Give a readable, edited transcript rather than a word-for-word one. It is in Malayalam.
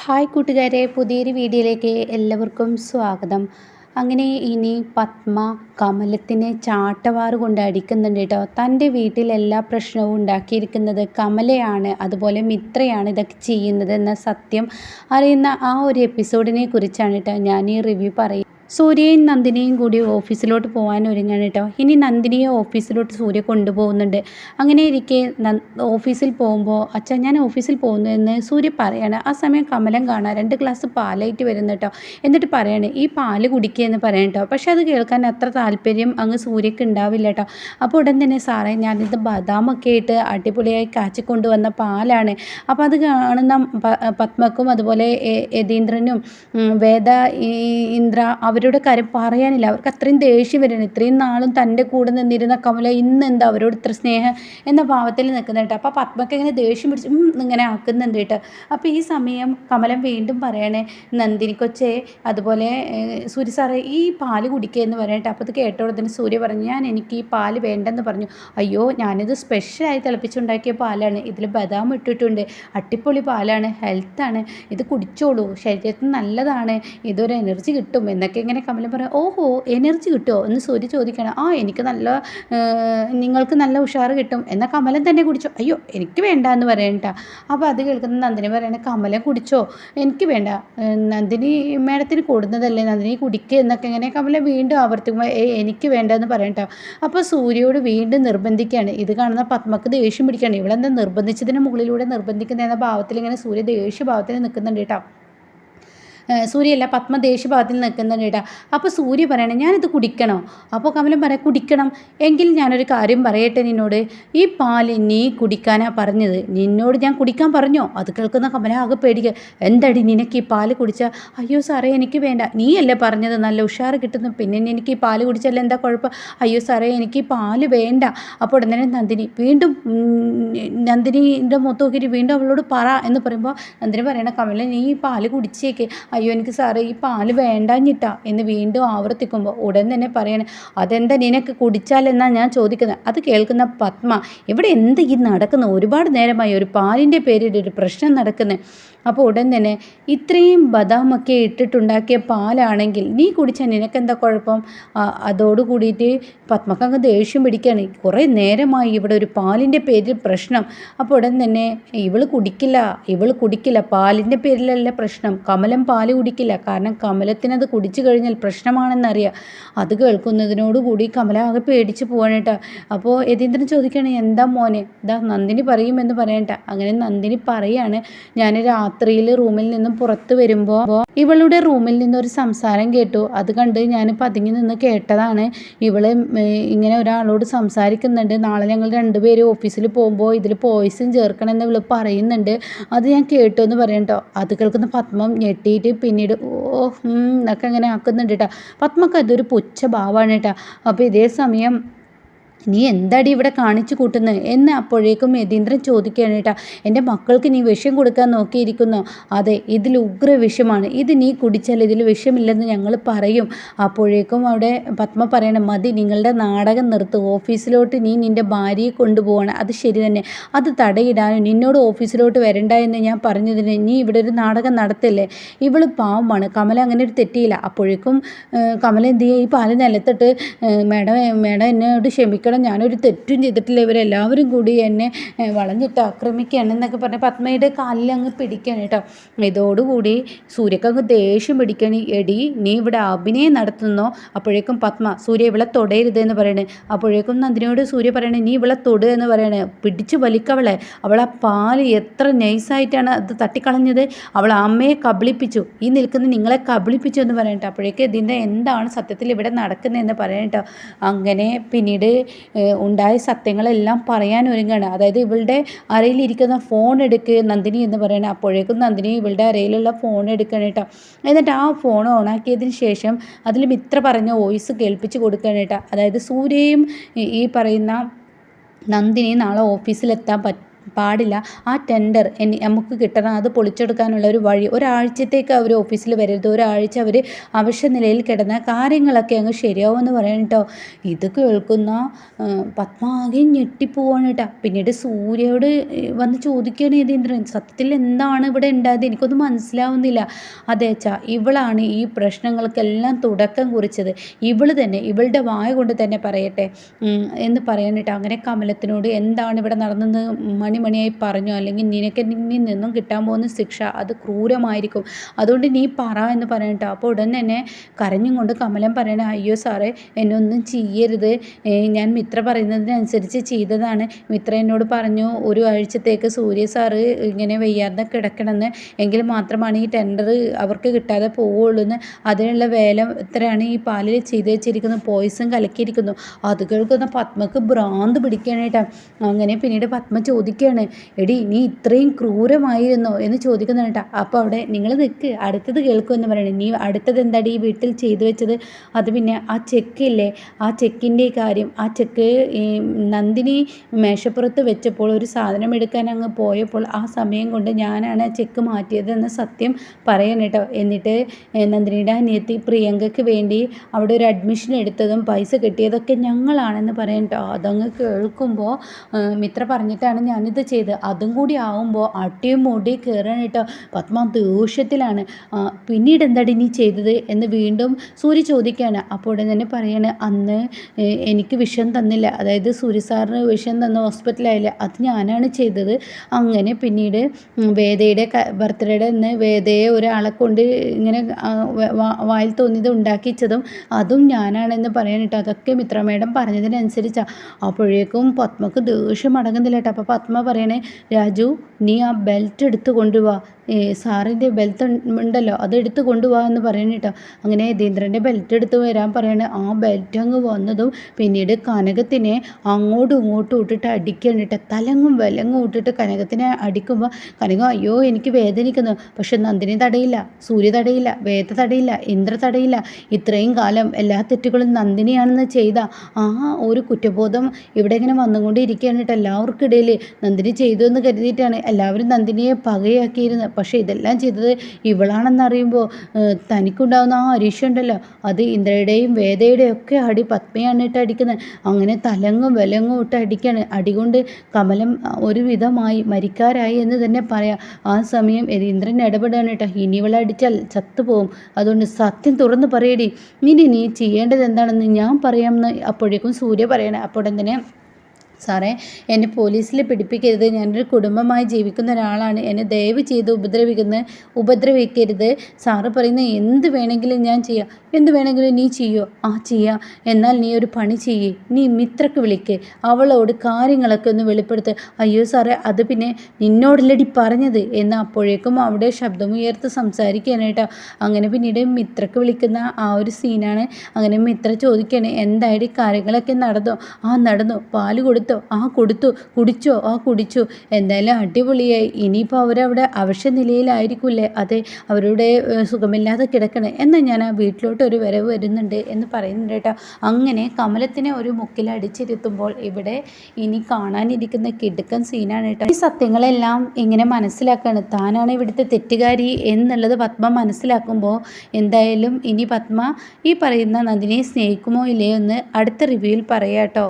ഹായ് കൂട്ടുകാരെ, പുതിയൊരു വീഡിയോയിലേക്ക് എല്ലാവർക്കും സ്വാഗതം. അങ്ങനെ ഇനി പത്മ കമലത്തിനെ ചാട്ടവാറ് കൊണ്ട് അടിക്കുന്നുണ്ട് കേട്ടോ. തൻ്റെ വീട്ടിൽ എല്ലാ പ്രശ്നവും ഉണ്ടാക്കിയിരിക്കുന്നത് കമലയാണ്, അതുപോലെ മിത്രയാണ് ഇതൊക്കെ ചെയ്യുന്നത് എന്ന സത്യം അറിയുന്ന ആ ഒരു എപ്പിസോഡിനെ കുറിച്ചാണ് കേട്ടോ ഞാൻ ഈ റിവ്യൂ പറയുന്നത്. സൂര്യയും നന്ദിനിയും കൂടി ഓഫീസിലോട്ട് പോകാൻ ഒരുങ്ങാണ് കേട്ടോ. ഇനി നന്ദിനിയെ ഓഫീസിലോട്ട് സൂര്യ കൊണ്ടുപോകുന്നുണ്ട്. അങ്ങനെ ഇരിക്കെ ഓഫീസിൽ പോകുമ്പോൾ അച്ഛാ ഞാൻ ഓഫീസിൽ പോകുന്നു എന്ന് സൂര്യ പറയാണ്. ആ സമയം കമലം കാണാം 2 ഗ്ലാസ് പാലായിട്ട് വരുന്നു കേട്ടോ. എന്നിട്ട് പറയാണ് ഈ പാല് കുടിക്കുക എന്ന് പറയാം കേട്ടോ. പക്ഷെ അത് കേൾക്കാൻ അത്ര താല്പര്യം അങ്ങ് സൂര്യക്ക് ഉണ്ടാവില്ല കേട്ടോ. അപ്പോൾ ഉടൻ തന്നെ സാറേ ഞാനിത് ബദാമൊക്കെ ഇട്ട് അടിപൊളിയായി കാച്ചിക്കൊണ്ട് വന്ന പാലാണ്. അപ്പോൾ അത് കാണുന്ന പത്മക്കും അതുപോലെ യതീന്ദ്രനും വേദ ഇന്ദ്ര അവരുടെ കാര്യം പറയാനില്ല. അവർക്ക് അത്രയും ദേഷ്യം വരണം. ഇത്രയും നാളും തൻ്റെ കൂടെ നിന്നിരുന്ന കമല ഇന്ന് എന്താ അവരോട് ഇത്ര സ്നേഹം എന്ന ഭാവത്തിൽ നിൽക്കുന്നത് കേട്ടോ. അപ്പോൾ പത്മക്ക് ഇങ്ങനെ ദേഷ്യം പിടിച്ച് ഇങ്ങനെ ആക്കുന്നുണ്ട് കേട്ടോ. അപ്പോൾ ഈ സമയം കമലം വീണ്ടും പറയണേ നന്ദിനി കൊച്ചേ അതുപോലെ സൂര്യ സാറേ ഈ പാല് കുടിക്കുക എന്ന് പറയട്ടെ. അപ്പോൾ ഇത് കേട്ടോടെ തന്നെ സൂര്യ പറഞ്ഞു എനിക്ക് ഈ പാല് വേണ്ടെന്ന് പറഞ്ഞു. അയ്യോ ഞാനിത് സ്പെഷ്യലായി തിളപ്പിച്ചുണ്ടാക്കിയ പാലാണ്, ഇതിൽ ബദാം ഇട്ടിട്ടുണ്ട്, അട്ടിപ്പൊളി പാലാണ്, ഹെൽത്താണ്, ഇത് കുടിച്ചോളൂ, ശരീരത്തിന് നല്ലതാണ്, ഇതൊരു എനർജി കിട്ടും എന്നൊക്കെ ഇങ്ങനെ കമലം പറയാം. ഓഹോ എനർജി കിട്ടുമോ എന്ന് സൂര്യ ചോദിക്കണം. എനിക്ക് നല്ല നിങ്ങൾക്ക് നല്ല ഉഷാറ് കിട്ടും എന്നാൽ കമലം തന്നെ കുടിച്ചോ. അയ്യോ എനിക്ക് വേണ്ട എന്ന് പറയണ്ട. അപ്പോൾ അത് കേൾക്കുന്ന നന്ദിനി പറയണേ കമലം കുടിച്ചോ, എനിക്ക് വേണ്ട, നന്ദിനി മേഡത്തിന് കൂടുന്നതല്ലേ, നന്ദിനി കുടിക്കുക എന്നൊക്കെ ഇങ്ങനെ കമലം വീണ്ടും ആവർത്തിക്കുമ്പോൾ എനിക്ക് വേണ്ട എന്ന് പറയണ്ട. അപ്പോൾ സൂര്യയോട് വീണ്ടും നിർബന്ധിക്കുകയാണ്. ഇത് കാണുന്ന പത്മക്ക് ദേഷ്യം പിടിക്കുകയാണ്. ഇവളെന്താ നിർബന്ധിച്ചതിന് മുകളിലൂടെ നിർബന്ധിക്കുന്ന എന്ന ഭാവത്തിൽ ഇങ്ങനെ സൂര്യ ദേഷ്യഭാവത്തിൽ നിൽക്കുന്നുണ്ട് കേട്ടോ. സൂര്യയല്ല പത്മ ദേഷ്യഭാവത്തിൽ നിൽക്കുന്നുണ്ട് കേട്ടോ. അപ്പോൾ സൂര്യ പറയണേ ഞാനിത് കുടിക്കണോ. അപ്പോൾ കമലം പറയാം കുടിക്കണം. എങ്കിൽ ഞാനൊരു കാര്യം പറയട്ടെ നിന്നോട്, ഈ പാല് നീ കുടിക്കാനാ പറഞ്ഞത്, നിന്നോട് ഞാൻ കുടിക്കാൻ പറഞ്ഞോ. അത് കേൾക്കുന്ന കമലം ആകെ പേടിക്കുക. എന്താടി നിനക്ക് ഈ പാല് കുടിച്ചാൽ. അയ്യോ സാറേ എനിക്ക് വേണ്ട, നീയല്ലേ പറഞ്ഞത് നല്ല ഉഷാറ് കിട്ടുന്നു, പിന്നെ എനിക്ക് ഈ പാല് കുടിച്ചാൽ എന്താ കുഴപ്പം. അയ്യോ സാറേ എനിക്ക് ഈ പാല് വേണ്ട. അപ്പോൾ ഉടനെ നന്ദിനി വീണ്ടും നന്ദിനിൻ്റെ മുഖത്ത് വീണ്ടും അവളോട് പറ എന്ന് പറയുമ്പോൾ നന്ദിനി പറയണ കമല നീ ഈ പാല് കുടിച്ചേക്ക്. അയ്യോ എനിക്ക് സാറേ ഈ പാല് വേണ്ടാഞ്ഞിട്ടാ എന്ന് വീണ്ടും ആവർത്തിക്കുമ്പോൾ ഉടൻ തന്നെ പറയണേ അതെന്താ നിനക്ക് കുടിച്ചാലെന്നാണ് ഞാൻ ചോദിക്കുന്നത്. അത് കേൾക്കുന്ന പത്മ ഇവിടെ എന്ത് ഈ നടക്കുന്നത്, ഒരുപാട് നേരമായി ഒരു പാലിൻ്റെ പേരിൽ ഒരു പ്രശ്നം നടക്കുന്നത്. അപ്പോൾ ഉടൻ തന്നെ ഇത്രയും ബദാമൊക്കെ ഇട്ടിട്ടുണ്ടാക്കിയ പാലാണെങ്കിൽ നീ കുടിച്ചാൽ നിനക്കെന്താ കുഴപ്പം. അതോടുകൂടിയിട്ട് പത്മക്കങ്ങ് ദേഷ്യം പിടിക്കുകയാണ്. കുറേ നേരമായി ഇവിടെ ഒരു പാലിൻ്റെ പേരിൽ പ്രശ്നം. അപ്പോൾ ഉടൻ തന്നെ ഇവള് കുടിക്കില്ല, പാലിൻ്റെ പേരിലല്ല പ്രശ്നം, കമലം പാല് കുടിക്കില്ല, കാരണം കമലത്തിനത് കുടിച്ചു കഴിഞ്ഞാൽ പ്രശ്നമാണെന്നറിയാം. അത് കേൾക്കുന്നതിനോടുകൂടി കമല ആകെ പേടിച്ച് പോവാണ് കേട്ടോ. അപ്പോൾ യതീന്ദ്രൻ ചോദിക്കുകയാണ് എന്താ മോനെ, ഇതാ നന്ദിനി പറയുമെന്ന് പറയണ്ട. അങ്ങനെ നന്ദിനി പറയാണ് ഞാൻ രാത്രിയിൽ റൂമിൽ നിന്നും പുറത്ത് വരുമ്പോൾ ഇവളുടെ റൂമിൽ നിന്നൊരു സംസാരം കേട്ടു. അത് കണ്ട് ഞാൻ പതുങ്ങി നിന്ന് കേട്ടതാണ്. ഇവള് ഇങ്ങനെ ഒരാളോട് സംസാരിക്കുന്നുണ്ട്, നാളെ ഞങ്ങൾ 2 പേരും ഓഫീസിൽ പോകുമ്പോൾ ഇതിൽ പോയിസൺ ചേർക്കണമെന്ന് ഇവള് പറയുന്നുണ്ട്, അത് ഞാൻ കേട്ടു എന്ന് പറയും കേട്ടോ. അത് കേൾക്കുന്ന പത്മം ഞെട്ടിയിട്ട് പിന്നീട് എന്നൊക്കെ ഇങ്ങനെ ആക്കുന്നുണ്ട് കേട്ടോ. പത്മക്ക് അതൊരു പുച്ഛ ഭാവമാണ് കേട്ടോ. അപ്പോൾ ഇതേ സമയം നീ എന്താടി ഇവിടെ കാണിച്ചു കൂട്ടുന്നത് എന്ന് അപ്പോഴേക്കും യതീന്ദ്രൻ ചോദിക്കുകയാണ് കേട്ടോ. എൻ്റെ മക്കൾക്ക് നീ വിഷം കൊടുക്കാൻ നോക്കിയിരിക്കുന്നു. അതെ ഇതിൽ ഉഗ്ര വിഷമാണ്, ഇത് നീ കുടിച്ചാൽ ഇതിൽ വിഷമില്ലെന്ന് ഞങ്ങൾ പറയും. അപ്പോഴേക്കും അവിടെ പത്മ പറയണം മതി നിങ്ങളുടെ നാടകം നിർത്ത്, ഓഫീസിലോട്ട് നീ നിൻ്റെ ഭാര്യയെ കൊണ്ടുപോകണം. അത് ശരി തന്നെ, അത് തടയിടാനും നിന്നോട് ഓഫീസിലോട്ട് വരണ്ട എന്ന് ഞാൻ പറഞ്ഞതിന് നീ ഇവിടെ ഒരു നാടകം നടത്തില്ലേ. ഇവള് പാവമാണ്, കമല അങ്ങനെ ഒരു തെറ്റിയില്ല. അപ്പോഴേക്കും കമല എന്ത് ചെയ്യുക, ഈ പാല് നിലത്തിട്ട് മേഡം എന്നോട് ക്ഷമിക്കണം, ഞാനൊരു തെറ്റും ചെയ്തിട്ടില്ല, ഇവരെല്ലാവരും കൂടി എന്നെ വളഞ്ഞിട്ട് ആക്രമിക്കുകയാണ് എന്നൊക്കെ പറഞ്ഞ് പത്മയുടെ കാലിൽ അങ്ങ് പിടിക്കുകയാണ് കേട്ടോ. ഇതോടുകൂടി സൂര്യക്കങ്ങ് ദേഷ്യം പിടിക്കണി. എടി നീ ഇവിടെ അഭിനയം നടത്തുന്നോ. അപ്പോഴേക്കും പത്മ സൂര്യ ഇവളെ തൊടരുത് എന്ന് പറയണേ. അപ്പോഴേക്കും നന്ദിനിയോട് സൂര്യ പറയണേ നീ ഇവളെ തൊടുക എന്ന് പറയണേ, പിടിച്ചു വലിക്കവളെ. അവളെ പാല് എത്ര നൈസായിട്ടാണ് അത് തട്ടിക്കളഞ്ഞത്, അവൾ അമ്മയെ കബളിപ്പിച്ചു, ഈ നിൽക്കുന്ന നിങ്ങളെ കബളിപ്പിച്ചു എന്ന് പറയട്ടെ. അപ്പോഴേക്കും ഇതിൻ്റെ എന്താണ് സത്യത്തിൽ ഇവിടെ നടക്കുന്നതെന്ന് പറയട്ടോ. അങ്ങനെ പിന്നീട് ഉണ്ടായ സത്യങ്ങളെല്ലാം പറയാൻ ഒരുങ്ങുകയാണ്. അതായത് ഇവളുടെ അരയിലിരിക്കുന്ന ഫോൺ എടുക്കുക നന്ദിനി എന്ന് പറയണം. അപ്പോഴേക്കും നന്ദിനി ഇവളുടെ അരയിലുള്ള ഫോൺ എടുക്കണം കേട്ടോ. എന്നിട്ട് ആ ഫോൺ ഓണാക്കിയതിന് ശേഷം അതിൽ മിത്ര പറഞ്ഞ വോയിസ് കേൾപ്പിച്ച് കൊടുക്കണം കേട്ടോ. അതായത് സൂര്യയും ഈ പറയുന്ന നന്ദിനി നാളെ ഓഫീസിലെത്താൻ പാടില്ല. ആ ടെൻഡർ നമുക്ക് കിട്ടണം, അത് പൊളിച്ചെടുക്കാനുള്ള ഒരു വഴി. ഒരാഴ്ചത്തേക്ക് അവർ ഓഫീസിൽ വരരുത്, ഒരാഴ്ച അവർ അവശ്യ നിലയിൽ കിടന്ന കാര്യങ്ങളൊക്കെ അങ്ങ് ശരിയാവുമെന്ന് പറയാൻ കേട്ടോ. ഇത് കേൾക്കുന്ന പത്മ ആകെ ഞെട്ടിപ്പോവാണ് കേട്ടോ. പിന്നീട് സൂര്യയോട് വന്ന് ചോദിക്കുകയാണ് യതീന്ദ്രൻ, സത്യത്തിൽ എന്താണ് ഇവിടെ ഉണ്ടായത്, എനിക്കൊന്നും മനസ്സിലാവുന്നില്ല. അതെ അച്ഛാ, ഇവളാണ് ഈ പ്രശ്നങ്ങൾക്കെല്ലാം തുടക്കം കുറിച്ചത്, ഇവള് തന്നെ, ഇവളുടെ വായ കൊണ്ട് തന്നെ പറയട്ടെ എന്ന് പറയാനിട്ട്. അങ്ങനെ കമലത്തിനോട് എന്താണ് ഇവിടെ നടന്നെന്ന് മണിയായി പറഞ്ഞു, അല്ലെങ്കിൽ നിനക്ക് നിന്നും കിട്ടാൻ പോകുന്ന ശിക്ഷ അത് ക്രൂരമായിരിക്കും, അതുകൊണ്ട് നീ പറ എന്ന് പറയട്ടോ. അപ്പോൾ ഉടൻ തന്നെ കരഞ്ഞും കൊണ്ട് കമലം പറയണേ, അയ്യോ സാറേ, എന്നെ ഒന്നും ചെയ്യരുത്, ഞാൻ മിത്ര പറയുന്നതിനനുസരിച്ച് ചെയ്തതാണ്. മിത്ര എന്നോട് പറഞ്ഞു ഒരു ആഴ്ചത്തേക്ക് സൂര്യ സാറ് ഇങ്ങനെ വയ്യാതെ കിടക്കണമെന്ന്, എങ്കിൽ മാത്രമാണ് ഈ ടെൻഡർ അവർക്ക് കിട്ടാതെ പോവുള്ളൂ എന്ന്. അതിനുള്ള വേല എത്രയാണ് ഈ പാലിൽ ചെയ്ത് വെച്ചിരിക്കുന്നത്, പോയിസൺ കലക്കിയിരിക്കുന്നു. അത് കേൾക്കുന്ന പത്മക്ക് ഭ്രാന്ത് പിടിക്കാനായിട്ടാ. അങ്ങനെ പിന്നീട് പത്മ ചോദിക്കുകയാണ്, എടി നീ ഇത്രയും ക്രൂരമായിരുന്നോ എന്ന് ചോദിക്കുന്ന കേട്ടാ. അപ്പോൾ അവിടെ നിങ്ങൾ നിൽക്ക്, അടുത്തത് കേൾക്കുമെന്ന് പറയണേ. നീ അടുത്തത് എന്താടി ഈ വീട്ടിൽ ചെയ്തു വെച്ചത്? അത് പിന്നെ ആ ചെക്കില്ലേ, ആ ചെക്കിൻ്റെ കാര്യം. ആ ചെക്ക് നന്ദിനി മേശപ്പുറത്ത് വെച്ചപ്പോൾ ഒരു സാധനം എടുക്കാൻ അങ്ങ് പോയപ്പോൾ ആ സമയം കൊണ്ട് ഞാനാണ് ആ ചെക്ക് മാറ്റിയതെന്ന് സത്യം പറയാൻ കേട്ടോ. എന്നിട്ട് നന്ദിനിയുടെ അനിയത്തി പ്രിയങ്കയ്ക്ക് വേണ്ടി അവിടെ ഒരു അഡ്മിഷൻ എടുത്തതും പൈസ കിട്ടിയതൊക്കെ ഞങ്ങളാണെന്ന് പറയാൻ കേട്ടോ. അതങ്ങ് കേൾക്കുമ്പോൾ മിത്ര പറഞ്ഞിട്ടാണ് ഞാനിത് ചെയ്തത്, അതും കൂടി ആവുമ്പോൾ അട്ടിയും മുടി കയറാൻ കേട്ടോ. പത്മ ദേഷ്യത്തിലാണ്. പിന്നീട് എന്താടി നീ ചെയ്തത് എന്ന് വീണ്ടും സൂര്യ ചോദിക്കുകയാണ്. അപ്പോൾ ഉടൻ തന്നെ പറയാണ്, അന്ന് എനിക്ക് വിഷം തന്നില്ല, അതായത് സൂര്യ സാറിന് വിഷം തന്ന ഹോസ്പിറ്റലായില്ല, അത് ഞാനാണ് ചെയ്തത്. അങ്ങനെ പിന്നീട് വേദയുടെ ബർത്ത്ഡേയുടെ അന്ന് വേദയെ ഒരാളെ കൊണ്ട് ഇങ്ങനെ വായിൽ തോന്നിയത് ഉണ്ടാക്കിച്ചതും അതും ഞാനാണെന്ന് പറയാൻ കേട്ടോ. അതൊക്കെ മിത്ര മേഡം പറഞ്ഞതിനനുസരിച്ചാണ്. അപ്പോഴേക്കും പത്മക്ക് ദേഷ്യം അടങ്ങുന്നില്ല കേട്ടോ. അപ്പോൾ പത്മ പറയണേ, രാജു നീ ആ ബെൽറ്റ് എടുത്ത് കൊണ്ടുപോവാ, സാറിൻ്റെ ബെൽറ്റ് ഉണ്ടല്ലോ അത് എടുത്ത് കൊണ്ടുപോകാ എന്ന് പറയണ കേട്ടോ. അങ്ങനെ യതീന്ദ്രൻ്റെ ബെൽറ്റ് എടുത്ത് വരാൻ പറയണേ. ആ ബെൽറ്റ് അങ്ങ് വന്നതും പിന്നീട് കനകത്തിനെ അങ്ങോട്ടും ഇങ്ങോട്ടും ഇട്ടിട്ട് അടിക്കണം കേട്ടോ. തലങ്ങും വിലങ്ങും ഇട്ടിട്ട് കനകത്തിനെ അടിക്കുമ്പോൾ കനകം അയ്യോ എനിക്ക് വേദനിക്കുന്നു. പക്ഷെ നന്ദിനി തടയില്ല, സൂര്യ തടയില്ല, വേദ തടയില്ല, ഇന്ദ്ര തടയില്ല. ഇത്രയും കാലം എല്ലാ തെറ്റുകളും നന്ദിനിയാണെന്ന് ചെയ്ത ആ ഒരു കുറ്റബോധം ഇവിടെ ഇങ്ങനെ വന്നുകൊണ്ടിരിക്കുകയാണ് കേട്ടോ. എല്ലാവർക്കും ഇടയിൽ നന്ദിനി ചെയ്തു എന്ന് കരുതിയിട്ടാണ് എല്ലാവരും നന്ദിനിയെ പകയാക്കിയിരുന്നത്. പക്ഷേ ഇതെല്ലാം ചെയ്തത് ഇവളാണെന്നറിയുമ്പോൾ തനിക്കുണ്ടാകുന്ന ആ അരീക്ഷുണ്ടല്ലോ, അത് ഇന്ദ്രയുടെയും വേദയുടെയും ഒക്കെ അടി പത്മയാണ് ഇട്ട് അടിക്കുന്നത്. അങ്ങനെ തലങ്ങും വിലങ്ങും ഇട്ട് അടിക്കാണ്. അടികൊണ്ട് കമലം ഒരു വിധമായി മരിക്കാരായി എന്ന് തന്നെ പറയാം. ആ സമയം ഇന്ദ്രൻ ഇടപെടാണ് കേട്ടോ. ഇനി ഇവളെ അടിച്ചാൽ ചത്തുപോകും, അതുകൊണ്ട് സത്യം തുറന്ന് പറയടി, ഇനി നീ ചെയ്യേണ്ടത് എന്താണെന്ന് ഞാൻ പറയാമെന്ന് അപ്പോഴേക്കും സൂര്യ പറയണേ. അപ്പോൾ തന്നെ, സാറേ എന്നെ പോലീസിൽ പിടിപ്പിക്കരുത്, ഞാനൊരു കുടുംബമായി ജീവിക്കുന്ന ഒരാളാണ്, എന്നെ ദയവ് ചെയ്ത് ഉപദ്രവിക്കരുത്. സാറ് പറയുന്ന എന്ത് വേണമെങ്കിലും ഞാൻ ചെയ്യാം. എന്ത് വേണമെങ്കിലും നീ ചെയ്യോ? ആ ചെയ്യാം. എന്നാൽ നീ ഒരു പണി ചെയ്യേ, നീ മിത്രക്ക് വിളിക്ക്, അവളോട് കാര്യങ്ങളൊക്കെ ഒന്ന് വെളിപ്പെടുത്ത്. അയ്യോ സാറേ, അത് പിന്നെ നിന്നോടല്ലടി പറഞ്ഞത് എന്ന് അപ്പോഴേക്കും അവിടെ ശബ്ദമുയർത്ത് സംസാരിക്കുകയാണ് കേട്ടോ. അങ്ങനെ പിന്നീട് മിത്രക്ക് വിളിക്കുന്ന ആ ഒരു സീനാണ്. അങ്ങനെ മിത്ര ചോദിക്കുകയാണ്, എന്തായാലും കാര്യങ്ങളൊക്കെ നടന്നോ? ആ നടന്നു. പാല് കൊടുത്തോ? ആ കൊടുത്തു. കുടിച്ചോ? ആ കുടിച്ചു. എന്തായാലും അടിപൊളിയായി. ഇനിയിപ്പോൾ അവരവിടെ അവശ്യ നിലയിലായിരിക്കില്ലേ? അതെ, അവരുടെ സുഖമില്ലാതെ കിടക്കണേ. എന്നാൽ ഞാൻ ആ വീട്ടിലോട്ട് ഒരു വരവ് വരുന്നുണ്ട് എന്ന് പറയുന്നുണ്ട് കേട്ടോ. അങ്ങനെ കമലത്തിനെ ഒരു മുക്കിലടിച്ചിരുത്തുമ്പോൾ ഇവിടെ ഇനി കാണാനിരിക്കുന്ന കിടുക്കൻ സീനാണ് കേട്ടോ. ഈ സത്യങ്ങളെല്ലാം ഇങ്ങനെ മനസ്സിലാക്കാണ്, താനാണ് ഇവിടുത്തെ തെറ്റുകാരി എന്നുള്ളത് പത്മ മനസ്സിലാക്കുമ്പോൾ എന്തായാലും ഇനി പത്മ ഈ പറയുന്ന നന്ദിനിയെ സ്നേഹിക്കുമോ ഇല്ലയോ എന്ന് അടുത്ത റിവ്യൂവിൽ പറയാം കേട്ടോ.